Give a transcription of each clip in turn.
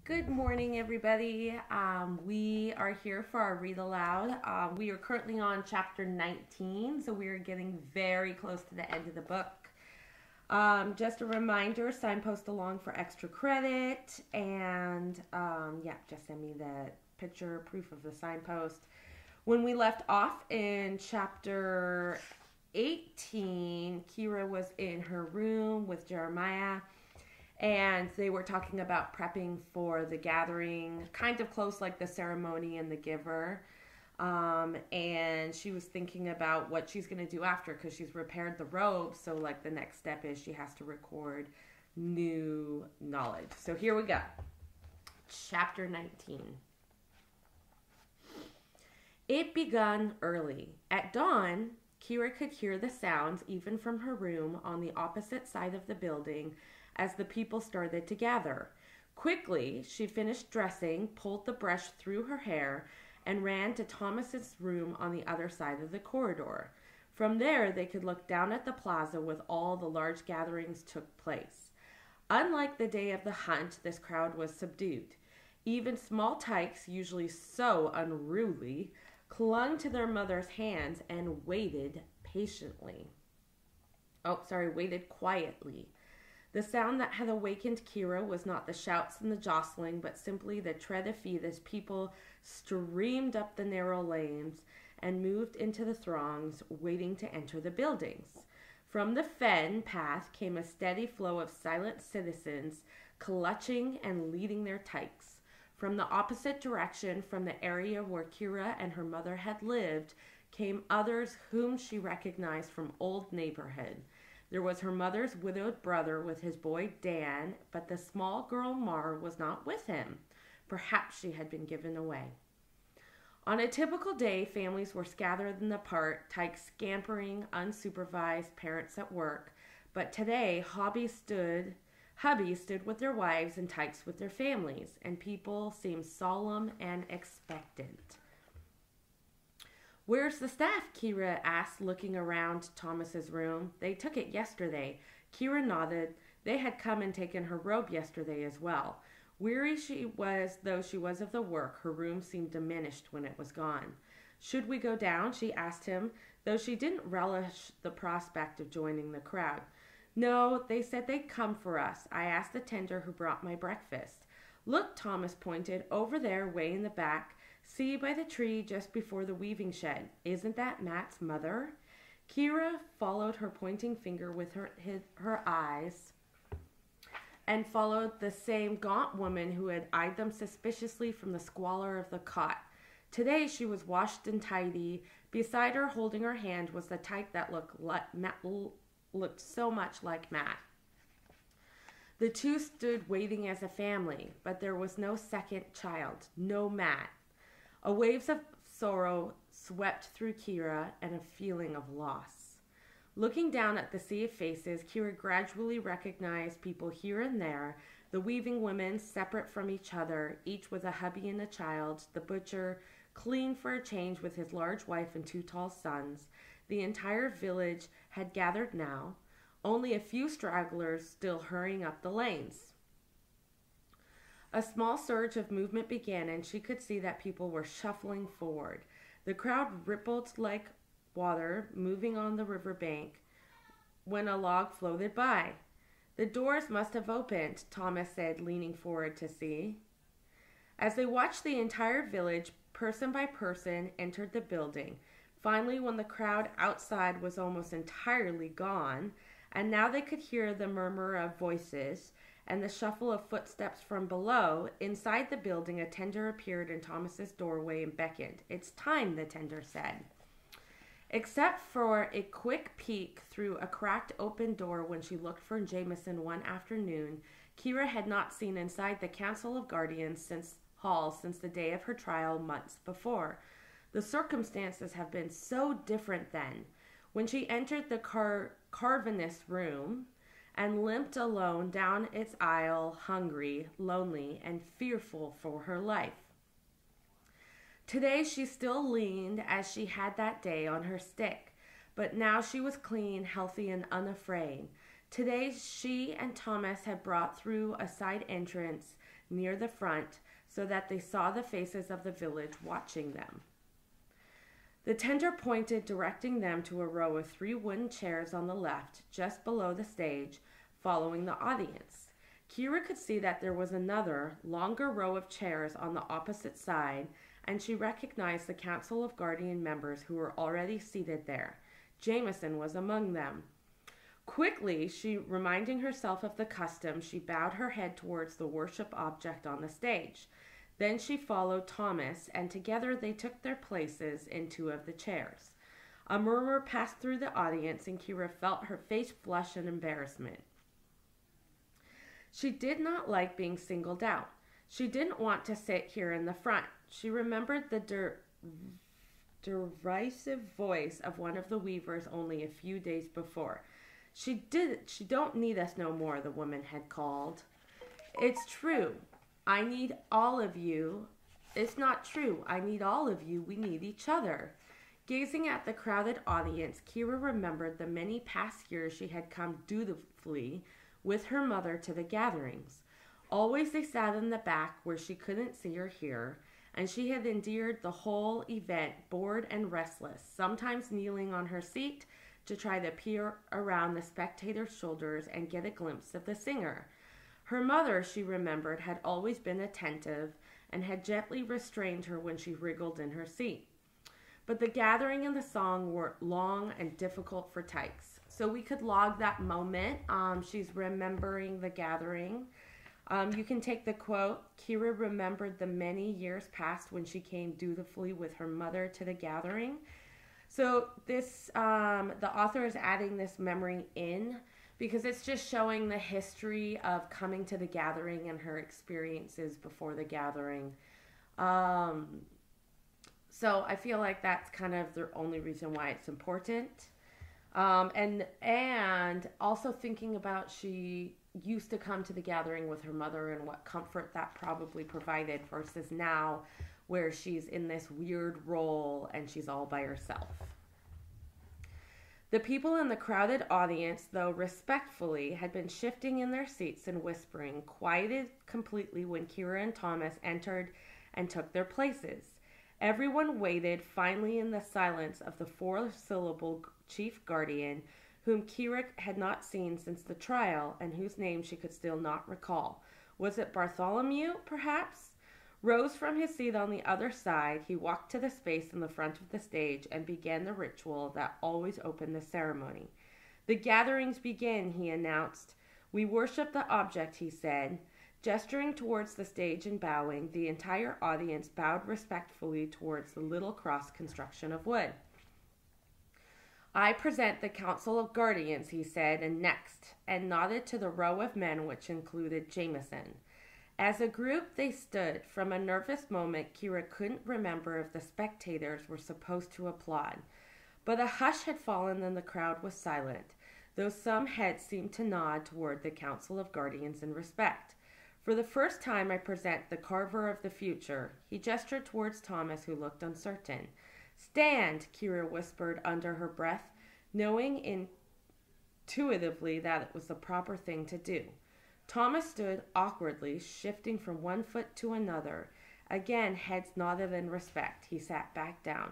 Good morning, everybody. We are here for our read aloud. We are currently on chapter 19, so we are getting very close to the end of the book. Just a reminder, signpost along for extra credit, and just send me the picture proof of the signpost. When we left off in chapter 18, Kira was in her room with Jeremiah, and they were talking about prepping for the gathering, kind of close like the ceremony and the giver. And she was thinking about what she's going to do after, because she's repaired the robe. So like the next step is she has to record new knowledge. So here we go. Chapter 19. It begun early. At dawn, Kira could hear the sounds even from her room on the opposite side of the building as the people started to gather. Quickly, she finished dressing, pulled the brush through her hair, and ran to Thomas's room on the other side of the corridor. From there, they could look down at the plaza where all the large gatherings took place. Unlike the day of the hunt, this crowd was subdued. Even small tykes, usually so unruly, clung to their mother's hands and waited quietly. The sound that had awakened Kira was not the shouts and the jostling, but simply the tread of feet as people streamed up the narrow lanes and moved into the throngs, waiting to enter the buildings. From the fen path came a steady flow of silent citizens, clutching and leading their tykes. From the opposite direction, from the area where Kira and her mother had lived, came others whom she recognized from old neighborhood. There was her mother's widowed brother with his boy Dan, but the small girl Mar was not with him. Perhaps she had been given away. On a typical day, families were scattered in the park, tykes scampering, unsupervised, parents at work. But today, hubbies stood with their wives and tykes with their families, and people seemed solemn and expectant. "Where's the staff?" Kira asked, looking around Thomas's room. "They took it yesterday." Kira nodded. They had come and taken her robe yesterday as well. Weary though she was of the work, her room seemed diminished when it was gone. "Should we go down?" she asked him, though she didn't relish the prospect of joining the crowd. "No, they said they'd come for us. I asked the tender who brought my breakfast." "Look," Thomas pointed, "over there, way in the back. See, by the tree just before the weaving shed. Isn't that Matt's mother?" Kira followed her pointing finger with her eyes and followed the same gaunt woman who had eyed them suspiciously from the squalor of the cot. Today she was washed and tidy. Beside her, holding her hand, was the tyke that looked so much like Matt. The two stood waiting as a family, but there was no second child, no Matt. A wave of sorrow swept through Kira and a feeling of loss. Looking down at the sea of faces, Kira gradually recognized people here and there, the weaving women separate from each other, each with a hubby and a child, the butcher, clean for a change with his large wife and two tall sons. The entire village had gathered now, only a few stragglers still hurrying up the lanes. A small surge of movement began, and she could see that people were shuffling forward. The crowd rippled like water moving on the river bank when a log floated by. "The doors must have opened," Thomas said, leaning forward to see. As they watched, the entire village, person by person, entered the building. Finally, when the crowd outside was almost entirely gone, and now they could hear the murmur of voices and the shuffle of footsteps from below, inside the building, a tender appeared in Thomas's doorway and beckoned. "It's time," the tender said. Except for a quick peek through a cracked open door when she looked for Jameson one afternoon, Kira had not seen inside the Council of Guardians since the day of her trial months before. The circumstances have been so different then. When she entered the carvinist room and limped alone down its aisle, hungry, lonely, and fearful for her life. Today she still leaned, as she had that day, on her stick, but now she was clean, healthy, and unafraid. Today she and Thomas had brought through a side entrance near the front so that they saw the faces of the village watching them. The tender pointed, directing them to a row of 3 wooden chairs on the left, just below the stage, following the audience. Kira could see that there was another, longer row of chairs on the opposite side, and she recognized the Council of Guardian members who were already seated there. Jameson was among them. Quickly, reminding herself of the custom, she bowed her head towards the worship object on the stage. Then she followed Thomas, and together they took their places in 2 of the chairs. A murmur passed through the audience, and Kira felt her face flush in embarrassment. She did not like being singled out. She didn't want to sit here in the front. She remembered the derisive voice of one of the weavers only a few days before. She don't need us no more, the woman had called. It's true. I need all of you. It's not true. I need all of you. We need each other. Gazing at the crowded audience, Kira remembered the many past years she had come dutifully with her mother to the gatherings. Always they sat in the back where she couldn't see or hear, and she had endured the whole event, bored and restless, sometimes kneeling on her seat to try to peer around the spectators' shoulders and get a glimpse of the singer. Her mother, she remembered, had always been attentive and had gently restrained her when she wriggled in her seat. But the gathering and the song were long and difficult for Tykes. So we could log that moment. She's remembering the gathering. You can take the quote, Kira remembered the many years past when she came dutifully with her mother to the gathering. So this, the author is adding this memory in because it's just showing the history of coming to the gathering and her experiences before the gathering. So I feel like that's kind of the only reason why it's important. And also thinking about she used to come to the gathering with her mother and what comfort that probably provided versus now where she's in this weird role and she's all by herself. The people in the crowded audience, though respectfully, had been shifting in their seats and whispering, quieted completely when Kira and Thomas entered and took their places. Everyone waited, finally in the silence of the 4-syllable chief guardian, whom Kira had not seen since the trial and whose name she could still not recall. Was it Bartholomew, perhaps? Rose from his seat on the other side, he walked to the space in the front of the stage and began the ritual that always opened the ceremony. The gatherings begin, he announced. We worship the object, he said. Gesturing towards the stage and bowing, the entire audience bowed respectfully towards the little cross construction of wood. I present the Council of Guardians, he said, and next, and nodded to the row of men which included Jameson. As a group, they stood. From a nervous moment, Kira couldn't remember if the spectators were supposed to applaud. But a hush had fallen and the crowd was silent, though some heads seemed to nod toward the Council of Guardians in respect. For the first time, I present the Carver of the Future. He gestured towards Thomas, who looked uncertain. Stand, Kira whispered under her breath, knowing intuitively that it was the proper thing to do. Thomas stood awkwardly, shifting from one foot to another. Again, heads nodded in respect. He sat back down.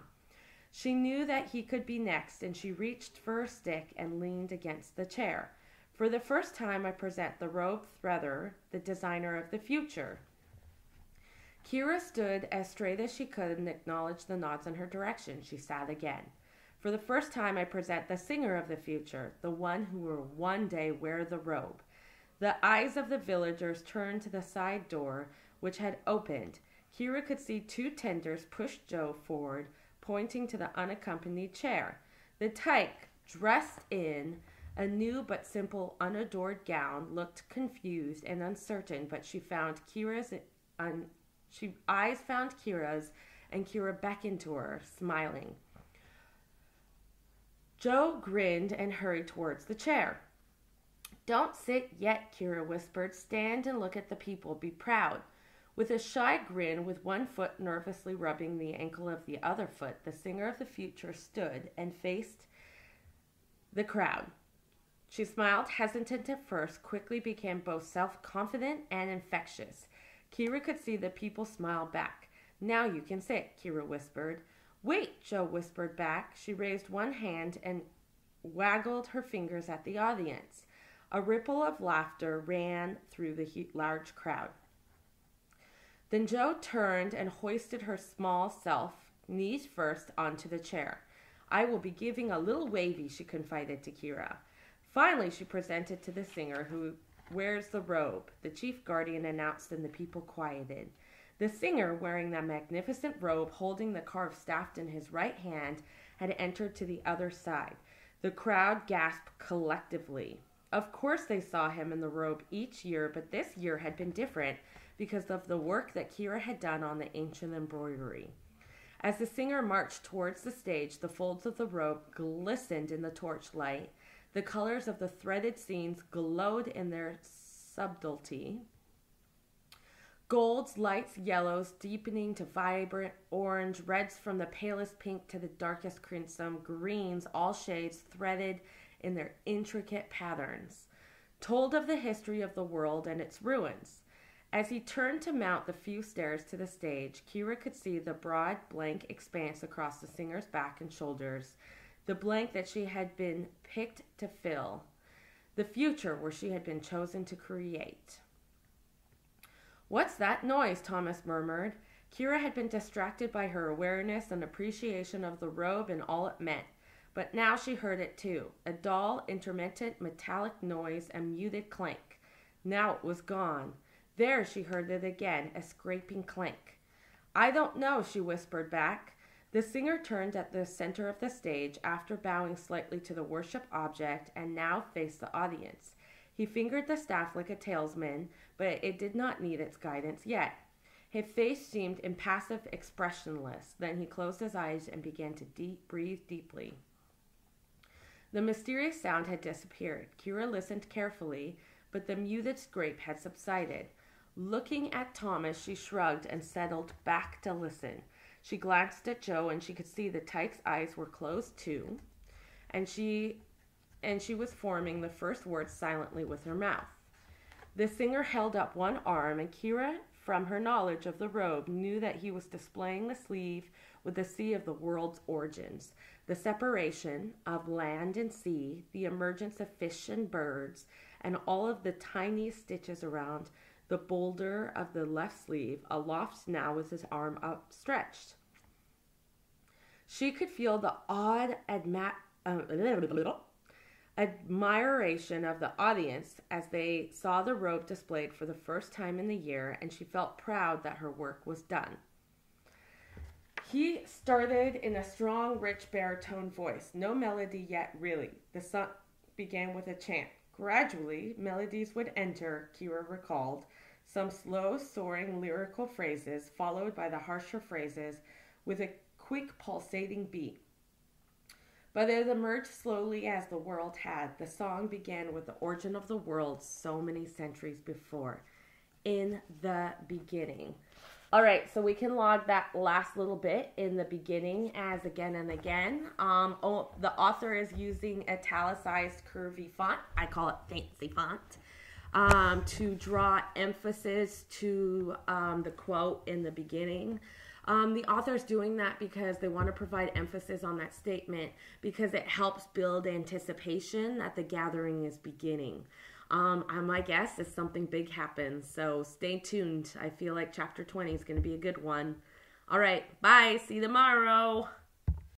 She knew that he could be next, and she reached for a stick and leaned against the chair. For the first time, I present the robe threader, the designer of the future. Kira stood as straight as she could and acknowledged the nods in her direction. She sat again. For the first time, I present the singer of the future, the one who will one day wear the robe. The eyes of the villagers turned to the side door, which had opened. Kira could see 2 tenders push Joe forward, pointing to the unaccompanied chair. The tyke, dressed in a new but simple, unadored gown, looked confused and uncertain, but eyes found Kira's, and Kira beckoned to her, smiling. Joe grinned and hurried towards the chair. Don't sit yet, Kira whispered. Stand and look at the people. Be proud. With a shy grin, with one foot nervously rubbing the ankle of the other foot, the singer of the future stood and faced the crowd. She smiled, hesitant at first, quickly became both self-confident and infectious. Kira could see the people smile back. Now you can sit, Kira whispered. Wait, Joe whispered back. She raised one hand and waggled her fingers at the audience. A ripple of laughter ran through the large crowd. Then Joe turned and hoisted her small self, knees first, onto the chair. I will be giving a little wavy, she confided to Kira. Finally, she presented to the singer, who wears the robe, the chief guardian announced, and the people quieted. The singer, wearing the magnificent robe, holding the carved staff in his right hand, had entered to the other side. The crowd gasped collectively. Of course they saw him in the robe each year, but this year had been different because of the work that Kira had done on the ancient embroidery. As the singer marched towards the stage, the folds of the robe glistened in the torchlight. The colors of the threaded scenes glowed in their subtlety. Golds, lights, yellows, deepening to vibrant orange, reds from the palest pink to the darkest crimson, greens, all shades threaded in their intricate patterns, told of the history of the world and its ruins. As he turned to mount the few stairs to the stage, Kira could see the broad, blank expanse across the singer's back and shoulders, the blank that she had been picked to fill, the future where she had been chosen to create. What's that noise? Thomas murmured. Kira had been distracted by her awareness and appreciation of the robe and all it meant, but now she heard it too, a dull, intermittent, metallic noise and muted clank. Now it was gone. There she heard it again, a scraping clank. I don't know, she whispered back. The singer turned at the center of the stage after bowing slightly to the worship object and now faced the audience. He fingered the staff like a talesman, but it did not need its guidance yet. His face seemed impassive, expressionless. Then he closed his eyes and began to breathe deeply. The mysterious sound had disappeared. Kira listened carefully, but the muted scrape had subsided. Looking at Thomas, she shrugged and settled back to listen. She glanced at Joe, and she could see the tyke's eyes were closed too, and she was forming the first words silently with her mouth. The singer held up one arm, and Kira, from her knowledge of the robe, knew that he was displaying the sleeve with the sea of the world's origins, the separation of land and sea, the emergence of fish and birds, and all of the tiny stitches around the boulder of the left sleeve, aloft now with his arm outstretched. She could feel the odd admiration of the audience as they saw the robe displayed for the first time in the year, and she felt proud that her work was done. He started in a strong, rich baritone voice. No melody yet, really. The song began with a chant. Gradually, melodies would enter, Kira recalled, some slow, soaring lyrical phrases, followed by the harsher phrases with a quick, pulsating beat. But it emerged slowly as the world had. The song began with the origin of the world so many centuries before. In the beginning. All right, so we can log that last little bit in the beginning as again and again. The author is using italicized curvy font. I call it fancy font. To draw emphasis to the quote in the beginning. The author is doing that because they want to provide emphasis on that statement because it helps build anticipation that the gathering is beginning. My guess is something big happens, so stay tuned. I feel like chapter 20 is going to be a good one. All right, bye. See you tomorrow.